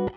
Bonjour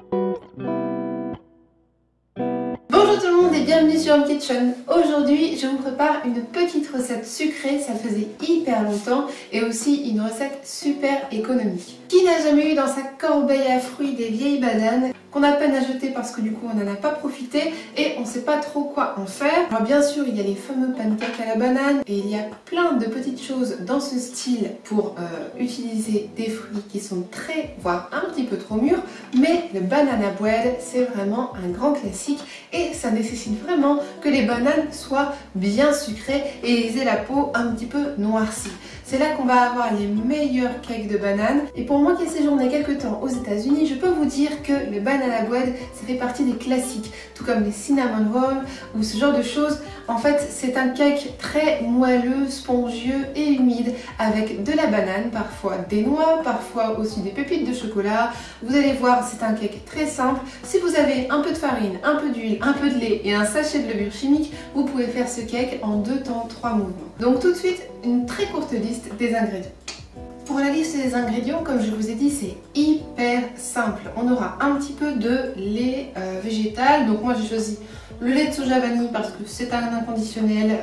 tout le monde et bienvenue sur Home Kitchen. Aujourd'hui, je vous prépare une petite recette sucrée, ça faisait hyper longtemps, et aussi une recette super économique. Qui n'a jamais eu dans sa corbeille à fruits des vieilles bananes qu'on a peine à jeter parce que du coup on n'en a pas profité et on ne sait pas trop quoi en faire? Alors bien sûr, il y a les fameux pancakes à la banane et il y a plein de petites choses dans ce style pour utiliser des fruits qui sont très, voire un petit peu trop mûrs, mais le banana bread c'est vraiment un grand classique et ça nécessite vraiment que les bananes soient bien sucrées et aient la peau un petit peu noircie. C'est là qu'on va avoir les meilleurs cakes de bananes. Et pour moi qui ai séjourné quelques temps aux États-Unis, je peux vous dire que le banana bread, ça fait partie des classiques, tout comme les cinnamon rolls ou ce genre de choses. En fait, c'est un cake très moelleux, spongieux et humide avec de la banane, parfois des noix, parfois aussi des pépites de chocolat. Vous allez voir, c'est un cake très simple. Si vous avez un peu de farine, un peu d'huile, un peu de lait et un sachet de levure chimique, vous pouvez faire ce cake en 2 temps, 3 mouvements. Donc tout de suite, une très courte liste des ingrédients. Pour la liste des ingrédients, comme je vous ai dit, c'est hyper simple. On aura un petit peu de lait végétal. Donc moi j'ai choisi le lait de soja vanille parce que c'est un inconditionnel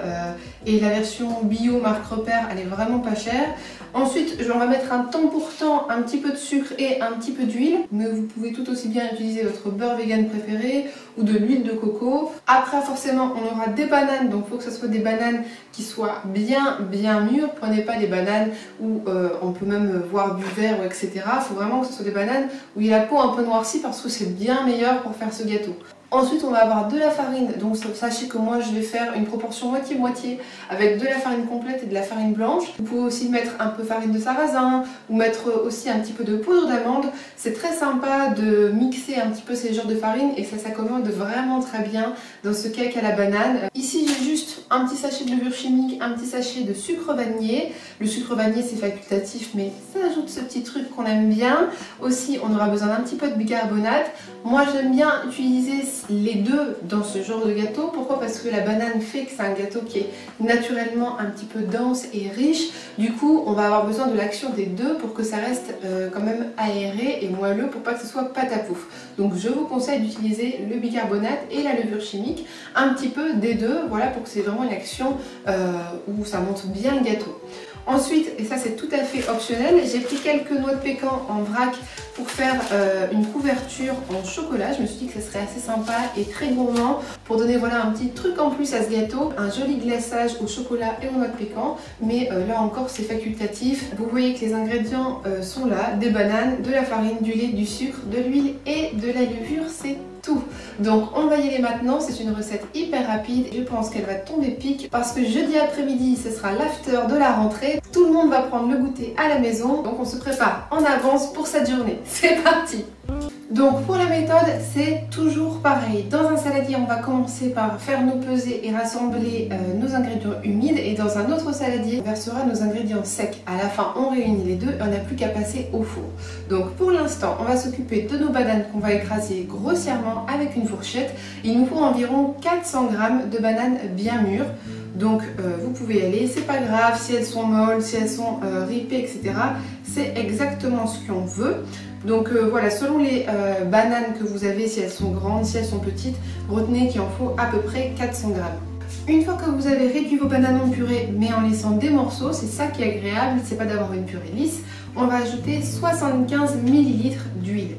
et la version bio marque repère, elle est vraiment pas chère. Ensuite, on va mettre un temps pour temps, un petit peu de sucre et un petit peu d'huile. Mais vous pouvez tout aussi bien utiliser votre beurre vegan préféré ou de l'huile de coco. Après, forcément, on aura des bananes. Donc, il faut que ce soit des bananes qui soient bien mûres. Prenez pas des bananes où on peut même voir du verre, etc. Il faut vraiment que ce soit des bananes où il y a la peau un peu noircie parce que c'est bien meilleur pour faire ce gâteau. Ensuite, on va avoir de la farine, donc sachez que moi je vais faire une proportion moitié-moitié avec de la farine complète et de la farine blanche. Vous pouvez aussi mettre un peu de farine de sarrasin ou mettre aussi un petit peu de poudre d'amande. C'est très sympa de mixer un petit peu ces genres de farine et ça s'accommode vraiment très bien dans ce cake à la banane. Ici, j'ai juste un petit sachet de levure chimique, un petit sachet de sucre vanillé. Le sucre vanillé, c'est facultatif, mais ça ajoute ce petit truc qu'on aime bien. Aussi, on aura besoin d'un petit peu de bicarbonate. Moi, j'aime bien utiliser les deux dans ce genre de gâteau. Pourquoi? Parce que la banane fait que c'est un gâteau qui est naturellement un petit peu dense et riche. Du coup, on va avoir besoin de l'action des deux pour que ça reste quand même aéré et moelleux pour pas que ce soit pâte à pouf. Donc je vous conseille d'utiliser le bicarbonate et la levure chimique, un petit peu des deux, voilà, pour que c'est vraiment une action où ça monte bien le gâteau. Ensuite, et ça c'est tout à fait optionnel, j'ai pris quelques noix de pécan en vrac pour faire une couverture en chocolat. Je me suis dit que ça serait assez sympa et très gourmand pour donner voilà un petit truc en plus à ce gâteau. Un joli glaçage au chocolat et aux noix de pécan, mais là encore c'est facultatif. Vous voyez que les ingrédients sont là, des bananes, de la farine, du lait, du sucre, de l'huile et de la levure, c'est tout. Donc on va y aller maintenant, c'est une recette hyper rapide, je pense qu'elle va tomber pique parce que jeudi après-midi ce sera l'after de la rentrée, tout le monde va prendre le goûter à la maison, donc on se prépare en avance pour cette journée. C'est parti! Donc pour la méthode, c'est toujours pareil. Dans un saladier, on va commencer par faire nos pesées et rassembler nos ingrédients humides. Et dans un autre saladier, on versera nos ingrédients secs. À la fin, on réunit les deux et on n'a plus qu'à passer au four. Donc pour l'instant, on va s'occuper de nos bananes qu'on va écraser grossièrement avec une fourchette. Il nous faut environ 400 g de bananes bien mûres. Donc vous pouvez y aller, c'est pas grave si elles sont molles, si elles sont ripées, etc. C'est exactement ce qu'on veut. Donc voilà, selon les bananes que vous avez, si elles sont grandes, si elles sont petites, retenez qu'il en faut à peu près 400 g. Une fois que vous avez réduit vos bananes en purée, mais en laissant des morceaux, c'est ça qui est agréable, c'est pas d'avoir une purée lisse, on va ajouter 75 ml d'huile.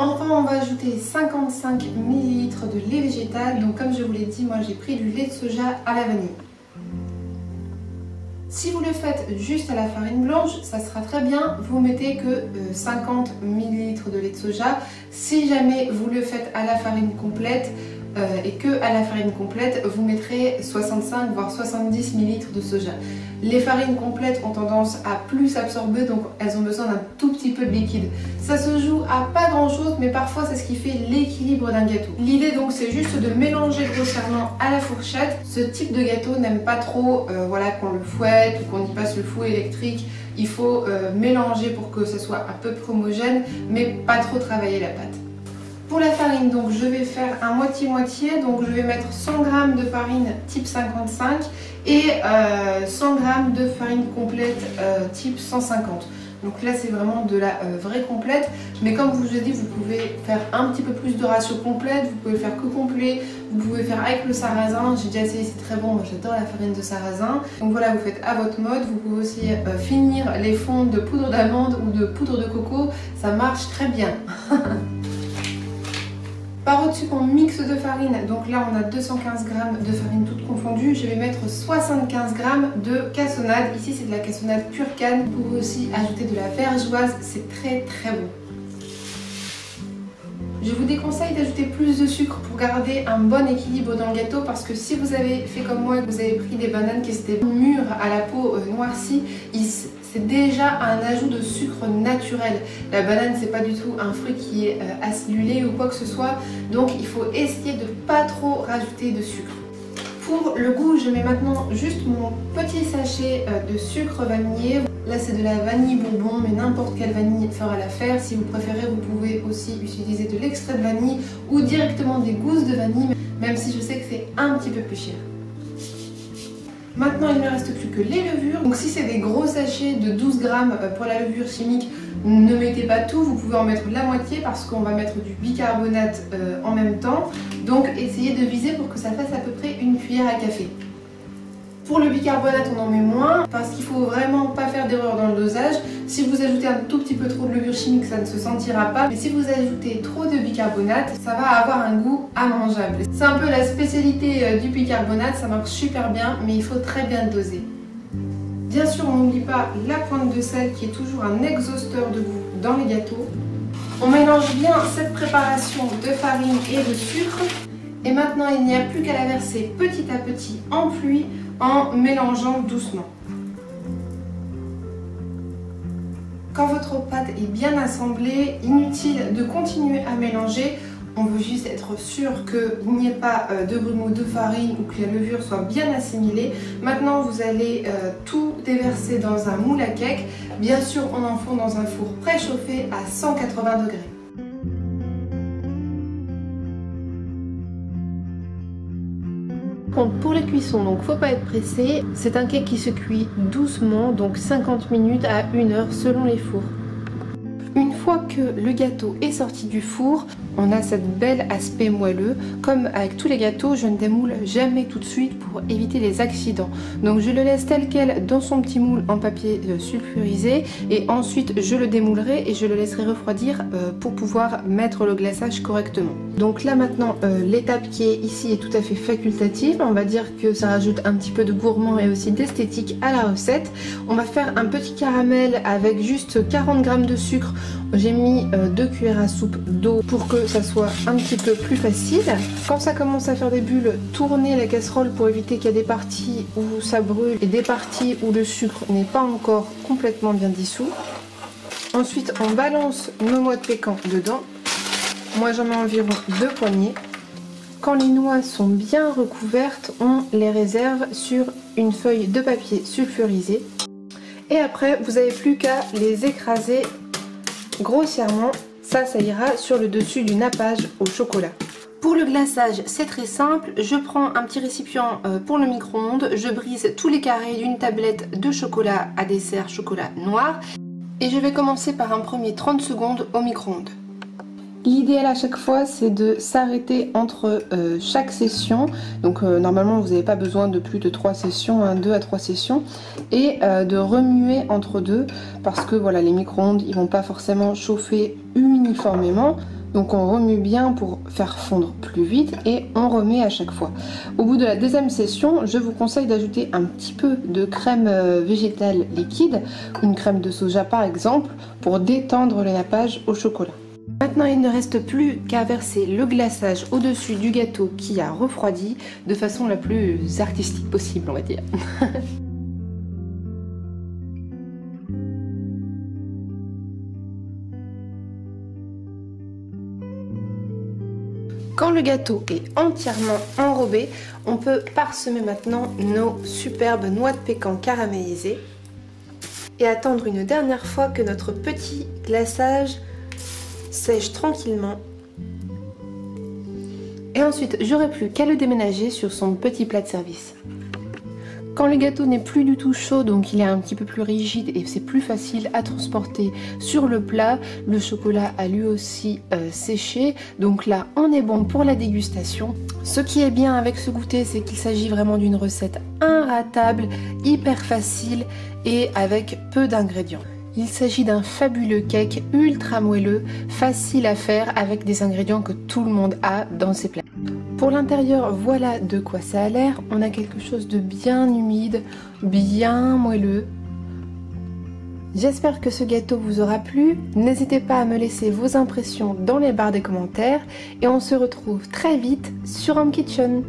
Enfin, on va ajouter 55 ml de lait végétal. Donc comme je vous l'ai dit, moi j'ai pris du lait de soja à la vanille. Si vous le faites juste à la farine blanche, ça sera très bien. Vous mettez que 50 ml de lait de soja. Si jamais vous le faites à la farine complète, et que à la farine complète, vous mettrez 65 voire 70 ml de soja. Les farines complètes ont tendance à plus absorber, donc elles ont besoin d'un tout petit peu de liquide. Ça se joue à pas grand chose, mais parfois c'est ce qui fait l'équilibre d'un gâteau. L'idée donc c'est juste de mélanger grossièrement à la fourchette. Ce type de gâteau n'aime pas trop voilà, qu'on le fouette ou qu'on y passe le fouet électrique. Il faut mélanger pour que ça soit à peu près homogène, mais pas trop travailler la pâte. Pour la farine, donc je vais faire un moitié-moitié, donc je vais mettre 100 g de farine type 55 et 100 g de farine complète type 150. Donc là c'est vraiment de la vraie complète, mais comme je vous ai dit, vous pouvez faire un petit peu plus de ratio complète, vous pouvez faire que complet, vous pouvez faire avec le sarrasin. J'ai déjà essayé, c'est très bon, moi j'adore la farine de sarrasin. Donc voilà, vous faites à votre mode. Vous pouvez aussi finir les fonds de poudre d'amande ou de poudre de coco, ça marche très bien. Par au-dessus, mon mix de farine, donc là on a 215 g de farine toute confondue, je vais mettre 75 g de cassonade. Ici c'est de la cassonade pure canne. Vous pouvez aussi ajouter de la vergeoise, c'est très très bon. Je vous déconseille d'ajouter plus de sucre pour garder un bon équilibre dans le gâteau, parce que si vous avez fait comme moi et que vous avez pris des bananes qui étaient mûres à la peau noircie, c'est déjà un ajout de sucre naturel. La banane c'est pas du tout un fruit qui est acidulé ou quoi que ce soit, donc il faut essayer de pas trop rajouter de sucre. Pour le goût, je mets maintenant juste mon petit sachet de sucre vanillé. Là c'est de la vanille bourbon, mais n'importe quelle vanille fera l'affaire. Si vous préférez, vous pouvez aussi utiliser de l'extrait de vanille ou directement des gousses de vanille, même si je sais que c'est un petit peu plus cher. Maintenant il ne me reste plus que les levures. Donc si c'est des gros sachets de 12 g pour la levure chimique, ne mettez pas tout, vous pouvez en mettre la moitié parce qu'on va mettre du bicarbonate en même temps. Donc essayez de viser pour que ça fasse à peu près une cuillère à café. Pour le bicarbonate, on en met moins parce qu'il faut vraiment pas faire d'erreur dans le dosage. Si vous ajoutez un tout petit peu trop de levure chimique, ça ne se sentira pas. Mais si vous ajoutez trop de bicarbonate, ça va avoir un goût immangeable. C'est un peu la spécialité du bicarbonate, ça marche super bien, mais il faut très bien le doser. Bien sûr, on n'oublie pas la pointe de sel qui est toujours un exhausteur de goût dans les gâteaux. On mélange bien cette préparation de farine et de sucre. Et maintenant, il n'y a plus qu'à la verser petit à petit en pluie en mélangeant doucement. Quand votre pâte est bien assemblée, inutile de continuer à mélanger. On veut juste être sûr qu'il n'y ait pas de grumeaux de farine ou que la levure soit bien assimilée. Maintenant, vous allez tout déverser dans un moule à cake. Bien sûr, on enfourne dans un four préchauffé à 180 degrés. Pour la cuisson, donc faut pas être pressé. C'est un cake qui se cuit doucement, donc 50 minutes à 1 heure selon les fours. Une fois que le gâteau est sorti du four, on a cette belle aspect moelleux. Comme avec tous les gâteaux, je ne démoule jamais tout de suite pour éviter les accidents. Donc je le laisse tel quel dans son petit moule en papier sulfurisé et ensuite je le démoulerai et je le laisserai refroidir pour pouvoir mettre le glaçage correctement. Donc là maintenant, l'étape qui est ici est tout à fait facultative. On va dire que ça rajoute un petit peu de gourmand et aussi d'esthétique à la recette. On va faire un petit caramel avec juste 40 g de sucre. J'ai mis 2 cuillères à soupe d'eau pour que ça soit un petit peu plus facile. Quand ça commence à faire des bulles, tournez la casserole pour éviter qu'il y ait des parties où ça brûle et des parties où le sucre n'est pas encore complètement bien dissous. Ensuite, on balance nos noix de pécan dedans. Moi, j'en mets environ 2 poignées. Quand les noix sont bien recouvertes, on les réserve sur une feuille de papier sulfurisé. Et après, vous n'avez plus qu'à les écraser grossièrement. Ça ira sur le dessus du nappage au chocolat. Pour le glaçage, c'est très simple. Je prends un petit récipient pour le micro-ondes. Je brise tous les carrés d'une tablette de chocolat à dessert chocolat noir. Et je vais commencer par un premier 30 secondes au micro-ondes. L'idéal à chaque fois, c'est de s'arrêter entre chaque session. Donc normalement, vous n'avez pas besoin de plus de 3 sessions, 2 à 3 sessions. Et de remuer entre deux, parce que voilà, les micro-ondes, ils vont pas forcément chauffer uniformément. Donc on remue bien pour faire fondre plus vite et on remet à chaque fois. Au bout de la deuxième session, je vous conseille d'ajouter un petit peu de crème végétale liquide, une crème de soja par exemple, pour détendre le nappage au chocolat. Maintenant, il ne reste plus qu'à verser le glaçage au-dessus du gâteau qui a refroidi de façon la plus artistique possible, on va dire. Quand le gâteau est entièrement enrobé, on peut parsemer maintenant nos superbes noix de pécan caramélisées et attendre une dernière fois que notre petit glaçage sèche tranquillement. Et ensuite, j'aurai plus qu'à le déménager sur son petit plat de service. Quand le gâteau n'est plus du tout chaud, donc il est un petit peu plus rigide et c'est plus facile à transporter sur le plat, le chocolat a lui aussi séché, donc là on est bon pour la dégustation. Ce qui est bien avec ce goûter, c'est qu'il s'agit vraiment d'une recette inratable, hyper facile et avec peu d'ingrédients. Il s'agit d'un fabuleux cake ultra moelleux, facile à faire avec des ingrédients que tout le monde a dans ses plats. Pour l'intérieur, voilà de quoi ça a l'air. On a quelque chose de bien humide, bien moelleux. J'espère que ce gâteau vous aura plu. N'hésitez pas à me laisser vos impressions dans les barres des commentaires. Et on se retrouve très vite sur Home Kitchen.